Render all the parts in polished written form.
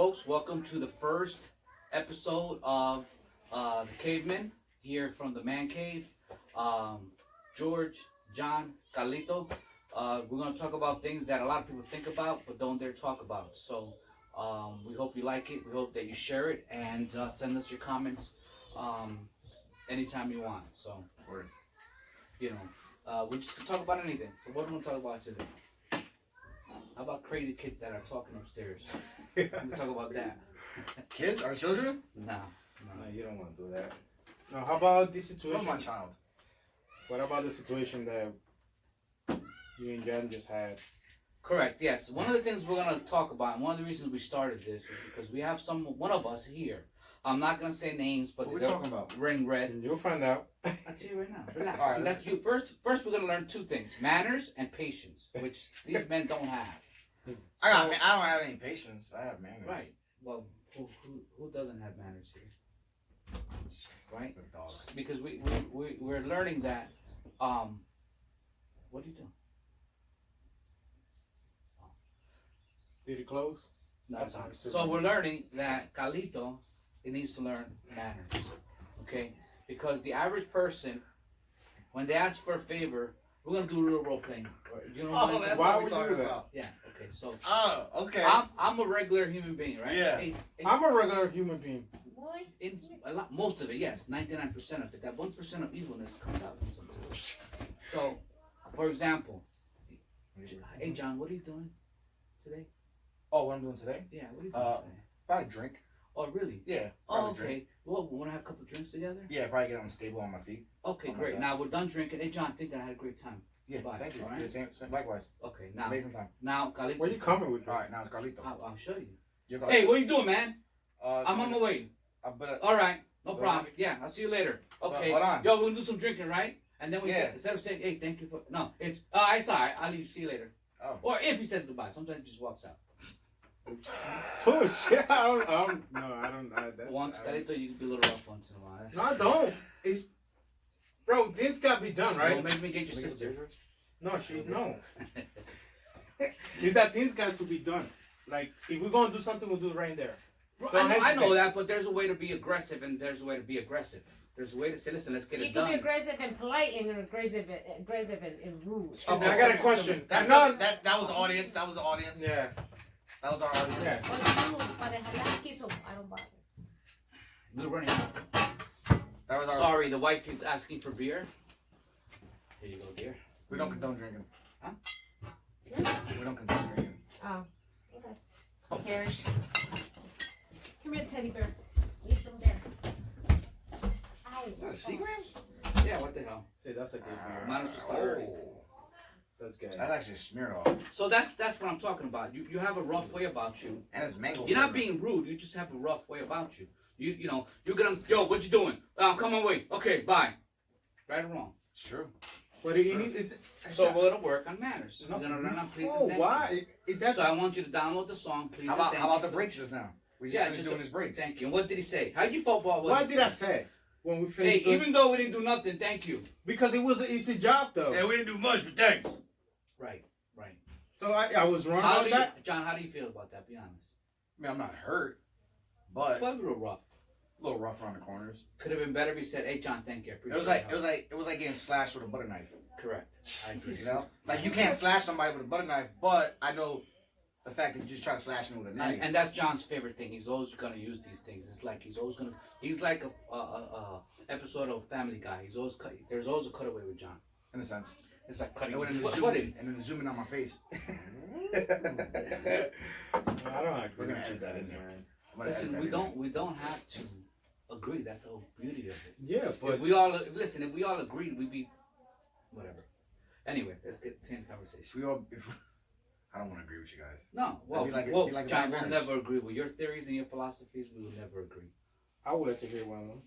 folks. Welcome to the first episode of the Cavemen here from the Man Cave. George, John, Carlito. We're going to talk about things that a lot of people think about but don't dare talk about. So we hope you like it. We hope that you share it and send us your comments anytime you want. So, you know, we just talk about anything. So what are we going to talk about today? How about crazy kids that are talking upstairs? We can talk about that. Kids? Our children? No, you don't want to do that. No, how about this situation? What's my child? What about the situation that you and Jen just had? Correct, yes. One of the things we're going to talk about, and one of the reasons we started this is because we have one of us here. I'm not going to say names, but what we're talking about? Ring red. You'll find out. I'll tell you right now. Relax. Right, See, that's you. First, we're going to learn two things: manners and patience, which these men don't have. I don't have any patience. I have manners. Right. Well, who doesn't have manners here? Right. Because we're learning that. What are you doing? Did it close? No, it's not. So we're learning that Carlito, he needs to learn manners. Okay? Because the average person, when they ask for a favor, we're gonna do a little role playing. You know what that's why what we're would you talking do that? about. Yeah. Okay. So. Oh, okay. I'm a regular human being, right? Yeah. I'm a regular human being. Most of it, yes, 99% of it. That 1% of evilness comes out. So, for example, hey John, what are you doing today? Oh, what I'm doing today? Yeah, what are you doing today? Probably drink. Oh, really? Yeah. Oh, okay. Drink. Well, we want to have a couple drinks together? Yeah, probably get unstable on my feet. Okay, great. Now we're done drinking. Hey, John, I think I had a great time. Yeah, Bye. thank you. All right? Yeah, same, likewise. Okay, now. Amazing time. Now, Carlito. Where you coming with? All right, now it's Carlito. I'll show you. You're Carlito. Hey, what are you doing, man? I'm on my way. But, All right, no problem. Yeah, I'll see you later. Okay. Hold on. Yo, we're going to do some drinking, right? And then Yeah. instead of saying, hey, thank you for. No, it's all right. I'll leave. See you later. Oh. Or if he says goodbye. Sometimes he just walks out. Oh shit! I don't. Once, Carlito, you can be a little rough once in a while. No, I don't. It's, bro. This gotta be done, right? Don't make me get your sister. No, no. It's that things got to be done. Like if we're gonna do something, we'll do it right there. I know that, but there's a way to be aggressive, and there's a way to be aggressive. There's a way to say, listen, let's get it done. You can be aggressive and polite, and aggressive and rude. Okay, I got a question. That was the audience. That was the audience. Yeah. That was our audience. Yeah. I don't bother. We're running. That was our. Sorry, the wife is asking for beer. Here you go, dear. We don't condone drinking. Huh? We don't condone drinking. Oh, okay. Who cares? Come here, teddy bear. Leave them there. Ow. Is that a Seagrams? Yeah, what the hell? See, that's a good beer. Mine was just early. That's good. That's actually smeared off. So that's what I'm talking about. You have a rough way about you. And it's mango. You're not being rude. You just have a rough way about you. You know, you're gonna, yo, what you doing? Come on, wait. Okay, bye. Right or wrong? It's true. But So we're gonna work on manners. We're gonna learn on please and thank why? you. So I want you to download the song, please. How about the breaks just now? We just finished just doing his breaks. Thank you. And what did he say? How did you fall ball? What did I say when we finished? Hey, even though we didn't do nothing, thank you. Because it was an easy job, though. Yeah, we didn't do much, but thanks. Right. So I was wrong about that. John, how do you feel about that? Be honest. I mean, I'm not hurt, but Well, a little rough. a little rough around the corners. Could have been better if he said, "Hey, John, thank you. I appreciate It was like getting slashed with a butter knife. Correct. I agree. You know, like you can't slash somebody with a butter knife, but I know the fact that you just try to slash me with a knife. And that's John's favorite thing. He's always gonna use these things. It's like he's like a episode of Family Guy. There's always a cutaway with John. In a sense. It's like cutting. And then zooming on my face. I don't agree. We're gonna with edit that in guys, there. man. Listen, we don't have to agree. That's the whole beauty of it. Yeah, but If we all agreed, we'd be whatever. Anyway, let's get to the conversation. I don't want to agree with you guys. No, well, Be like John, a we'll marriage. never agree with your theories and your philosophies. We will never agree. I would like to hear one of them.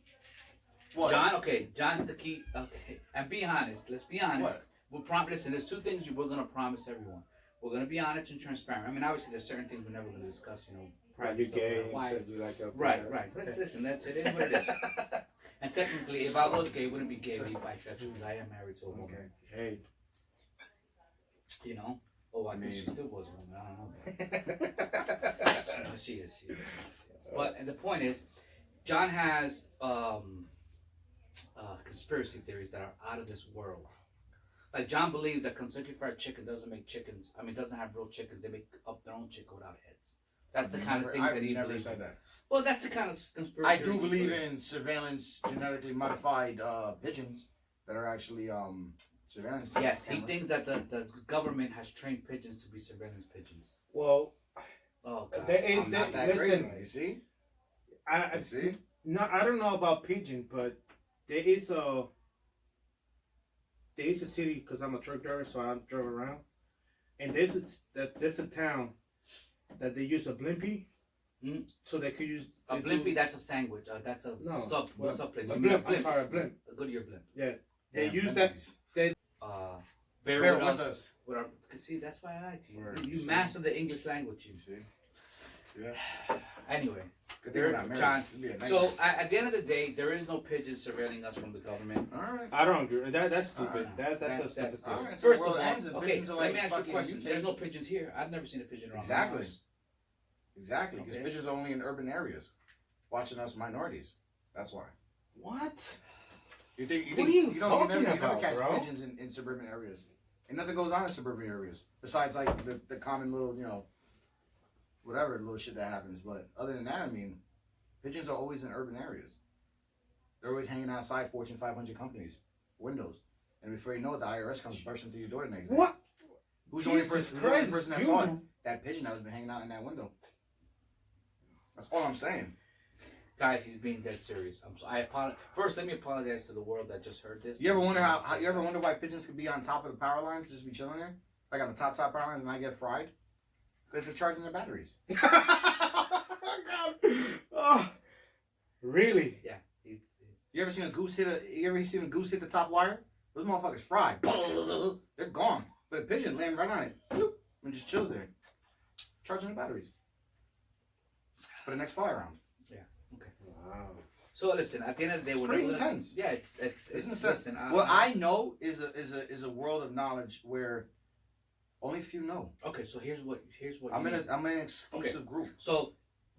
What? John, okay, John's the key. Okay, and be honest. Let's be honest. What? Listen, there's two things we're gonna promise everyone. We're gonna be honest and transparent. I mean, obviously, there's certain things we're never gonna discuss. You know, private You're stuff. gay. Why? You said you like Right. Let's listen. That's it. Is what it is. And technically, if I was gay, it wouldn't be gay. It'd be bisexual because I am married to a woman. Okay. Hey. You know. Oh, I think mean- she still was a woman. I don't know. She is. But and the point is, John has conspiracy theories that are out of this world. Like John believes that Kentucky Fried Chicken doesn't make chickens. I mean, doesn't have real chickens. They make up their own chicken without heads. That's the kind of things that he never believes. said that. Well, that's the kind of conspiracy. I do believe in surveillance, genetically modified pigeons that are actually surveillance. Yes, he cameras. thinks that the government has trained pigeons to be surveillance pigeons. Well, Oh God. there is I'm not that listen. crazy. You see? I You see? no, I don't know about pigeon, but there is a city because I'm a truck driver, so I drive around, and there's a town that they use a blimpie, so they could use A blimpie, that's a sandwich. That's a sub place. A You mean blimp. I'm sorry, a blimp. A Goodyear blimp. Yeah, they Damn, use that. Memphis. Bear Bear with with us. us. With our, see, that's why I like you. Word. You See? master the English language. You see? Yeah. Anyway, Good thing we're not married. John. It'd be a so nightmare. at the end of the day, there is no pigeons surveilling us from the government. All right. I don't agree. That's stupid. Alright. That's a stupid That's- thing. Alright, so First the of world all, ends and okay, pigeons are let like me ask you a fucking question. mutated. There's no pigeons here. I've never seen a pigeon around my Exactly. house. Exactly, because Okay. pigeons are only in urban areas, watching us minorities. That's why. What? You think? What are you you talking never about, catch bro? pigeons in suburban areas, and nothing goes on in suburban areas besides like the common little whatever little shit that happens. But other than that, I mean, pigeons are always in urban areas. They're always hanging outside Fortune 500 companies' windows, and before you know it, the IRS comes bursting through your door the next day. What? Who's the only Jesus person? Who's the only Christ, person that you- saw it? That pigeon that was been hanging out in that window. That's all I'm saying. Guys, he's being dead serious. I apologize. First, let me apologize to the world that just heard this. You ever wonder how you ever wonder why pigeons could be on top of the power lines, just be chilling there, like on the top power lines, and not get fried? Because they're charging their batteries. Oh, really? Yeah. You ever seen a goose hit the top wire? Those motherfuckers fried. They're gone. But a pigeon land right on it, bloop, and just chills there, charging the batteries for the next fly round. Wow. So listen, at the end of the day, It's we're pretty never- intense. Yeah, it's listen. What I know is a world of knowledge where only few know. Okay, so here's what I'm you in need. an exclusive group. So,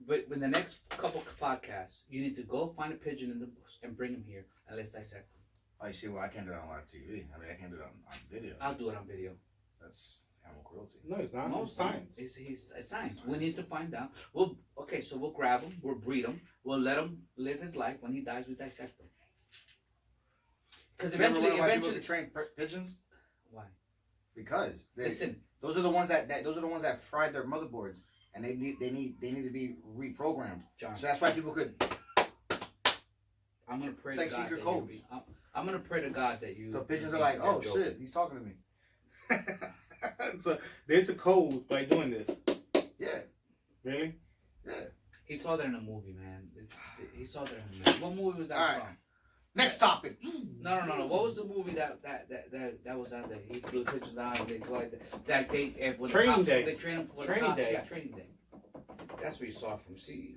but in the next couple podcasts, you need to go find a pigeon in the bush and bring him here and let's dissect him. Oh, you see, well, I can't do it on live TV. I mean, I can't do it on video. I'll do it on video. That's animal cruelty. No, it's not. No, It's science. It's science. We need to find out. So we'll grab him. We'll breed him. We'll let him live his life. When he dies, we dissect him. Because You ever wonder why people eventually, train pigeons why? because Listen, those are the ones that fried their motherboards, and they need to be reprogrammed. John, So that's why people could. I'm gonna pray It's to like God secret that codes. I'm gonna pray to God that you. So pigeons you- are like, you're oh joking. shit, he's talking to me. So there's a code by doing this. Yeah, Really? yeah. He saw that in a movie, man. He saw that in a movie. What movie was that All right. from? Next topic. No. What was the movie that was on there? He threw the pigeons on. They go like that. When Training the cops, Day. They train them for Training the cops. Day. Yeah, Training Day. That's where you saw it from. See,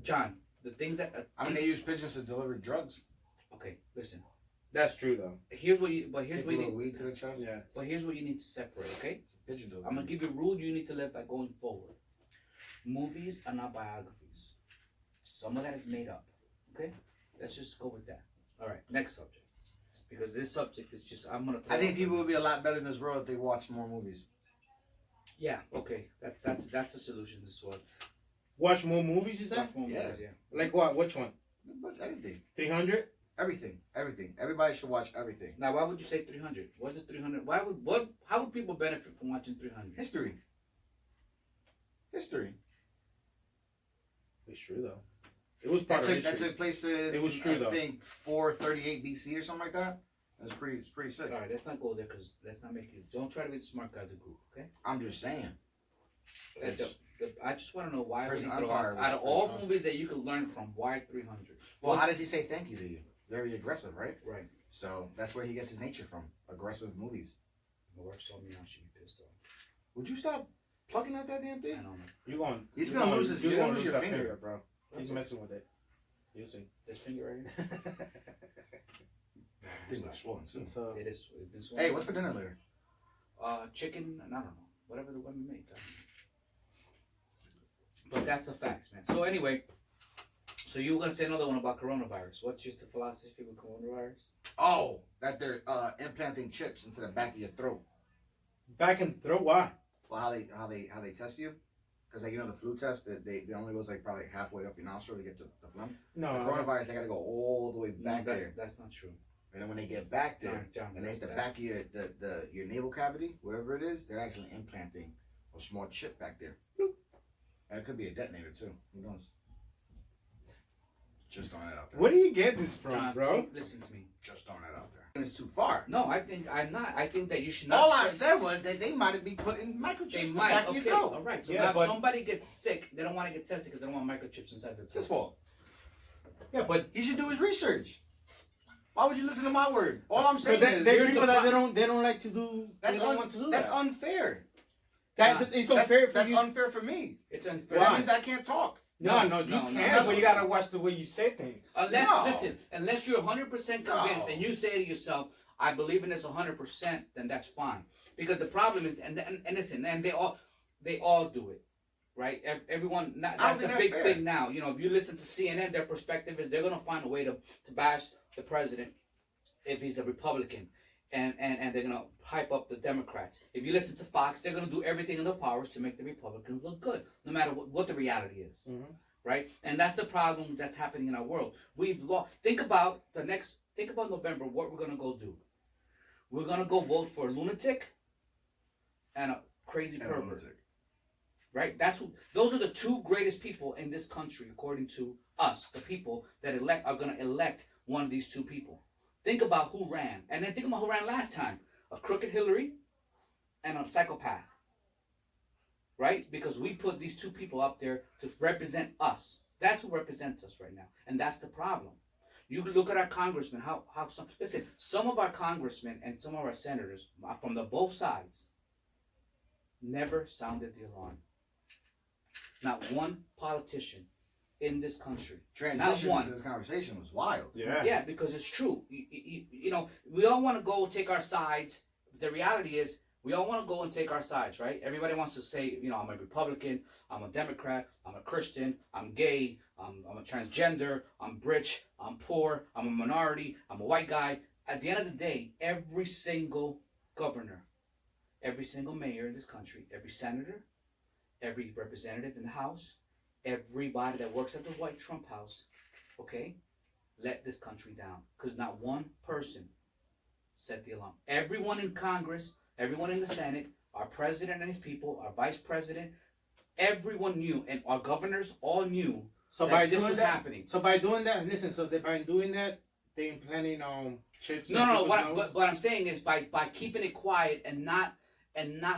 John. The things that. I mean, they use pigeons to deliver drugs. Okay, listen. That's true though. Here's what you Take a little weed to the chest. Yeah. But here's what you need to separate. Okay. It's a pigeon delivery. I'm gonna give you a rule you need to live by going forward. Movies are not biographies. Some of that is made up. Okay? Let's just go with that. Alright, next subject. Because this subject is just I think people would be a lot better in this world if they watched more movies. Yeah, okay. That's a solution to this one. Watch more movies, you said? Watch more Yeah. movies, yeah. Like what? Which one? But anything. 300? Everything. Everybody should watch everything. Now why would you say 300? What's it 300? How would people benefit from watching 300? History. It's true though. It was part of That history. took place in, It was true, I though. think 438 BC or something like that. It's pretty sick. Alright, let's not go there because let's not make you. Don't try to be the smart guy of the group, okay? I'm just saying. I just want to know why would he Prison throw Empire out, was out of pretty all strong. movies that you could learn from, why 300? Well, how does he say thank you to you? Very aggressive, right? Right. So that's where he gets his nature from. Aggressive movies. My wife saw me now, she'd be pissed off. Would you stop plucking at that damn I thing? don't know. You going? He's you gonna lose his- you're you're gonna gonna lose your that finger. bro. He's That's messing with it. You'll see. This finger right here? Things are swollen soon. So It's been so Hey, what's for dinner later? Chicken, and I don't know. Whatever the women make. But that's a fact, man. So anyway, so you were gonna say another one about coronavirus. What's your philosophy with coronavirus? Oh, that they're implanting chips into the back of your throat. Back in the throat? Why? Well, how they test you? Because like the flu test, they only goes like probably halfway up your nostril to get to the phlegm. No. The coronavirus, they gotta go all the way back there. That's not true. And then when they get back there, No, John, and they hit the that's back of your navel cavity, wherever it is, they're actually implanting a small chip back there. And it could be a detonator too. Who knows? Just throwing it out there. Where do you get this from, John, bro? listen to me. Just throwing it out there. And it's too far. No, I'm not. I think that you should not. All I said was that they might be putting microchips They in the might. back of Okay, your throat. all right. So Yeah, now if but- somebody gets sick, they don't want to get tested because they don't want microchips inside their It's his throat. fault. Yeah, but He should do his research. Why would you listen to my word? All I'm saying is there are here's people the that pro- they don't like to do. They don't want to do that's that. unfair. It's unfair for That's you. unfair for me. It's unfair. That means I can't talk. No, you No, can, no. but you gotta watch the way you say things. Unless No. listen, unless you're 100% convinced No. and you say to yourself, "I believe in this 100%," then that's fine. Because the problem is, and listen, and they all do it, right? Everyone, I don't that's the think big that's fair. thing now. If you listen to CNN, their perspective is they're gonna find a way to bash the president if he's a Republican. And they're gonna hype up the Democrats. If you listen to Fox, they're gonna do everything in their powers to make the Republicans look good, no matter what the reality is, right? And that's the problem that's happening in our world. We've lost. Think about November. What we're gonna go do? We're gonna go vote for a lunatic and a crazy And a pervert, lunatic. right? Those are the two greatest people in this country, according to us, the people that are gonna elect one of these two people. Think about who ran, and then think about who ran last time: a crooked Hillary and a psychopath, right? Because we put these two people up there to represent us. That's who represents us right now, and that's the problem. You look at our congressmen. Some of our congressmen and some of our senators from both sides never sounded the alarm. Not one politician in this country. Transition Not one. into this conversation was wild. Yeah, because it's true. We all want to go take our sides. The reality is, we all want to go and take our sides, right? Everybody wants to say, I'm a Republican, I'm a Democrat, I'm a Christian, I'm gay, I'm a transgender, I'm rich, I'm poor, I'm a minority, I'm a white guy. At the end of the day, every single governor, every single mayor in this country, every senator, every representative in the House, everybody that works at the White Trump House, okay, let this country down. Because not one person set the alarm. Everyone in Congress, everyone in the Senate, our president and his people, our vice president, everyone knew, and our governors all knew that this was happening. So by doing that, listen. By doing that, they implanting chips. No. What I'm saying is by keeping it quiet and not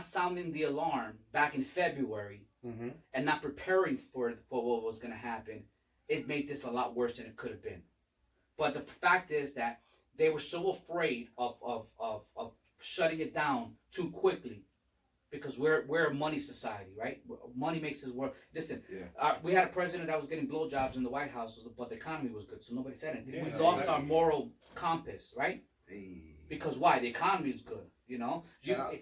sounding the alarm back in February. Mm-hmm. And not preparing for what was going to happen, it made this a lot worse than it could have been. But the fact is that they were so afraid of shutting it down too quickly, because we're a money society, right? Money makes us work. Listen, we had a president that was getting blowjobs in the White House, but the economy was good, so nobody said anything. Yeah, we lost our moral compass, right? Because why? The economy is good.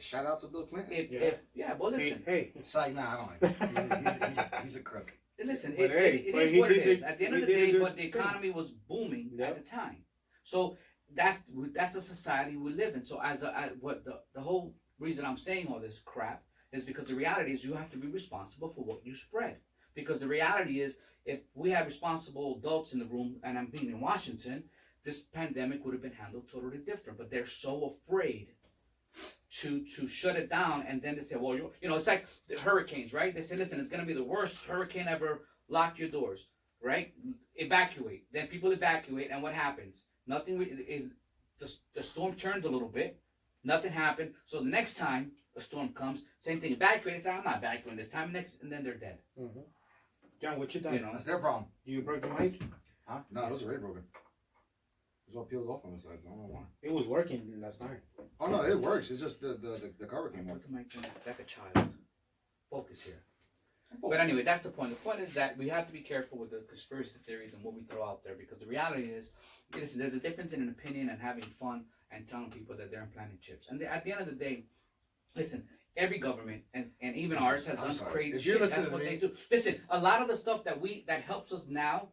Shout out to Bill Clinton. Well, listen. Hey. It's like, nah, I don't like him. He's a crook. Listen, But it is what it is. At the end of the day, but the thing. economy was booming at the time. So that's the society we live in. So what the whole reason I'm saying all this crap is because the reality is you have to be responsible for what you spread. Because the reality is, if we had responsible adults in the room, and I'm being in Washington, this pandemic would have been handled totally different. But they're so afraid to shut it down, and then they say, well, it's like the hurricanes, right? They say, listen, it's going to be the worst hurricane ever. Lock your doors, right? Evacuate. Then people evacuate, and what happens? Nothing is. The storm turned a little bit. Nothing happened. So the next time a storm comes, same thing. Evacuate. They say, I'm not evacuating this time. And then they're dead. Mm-hmm. John, what you done? That's their problem. You broke the mic? Huh? No, it was already broken. It was all peeled off on the sides. I don't know why. It was working last night. Oh no, it works. It's just the cover came off. Put the mic like a child. Focus here. But anyway, that's the point. The point is that we have to be careful with the conspiracy theories and what we throw out there, because the reality is, listen, there's a difference in an opinion and having fun and telling people that they're implanting chips. And at the end of the day, listen, every government and even Listen, ours has I'm done sorry. crazy If you're shit. That's listening what to they me- do. Listen, a lot of the stuff that helps us now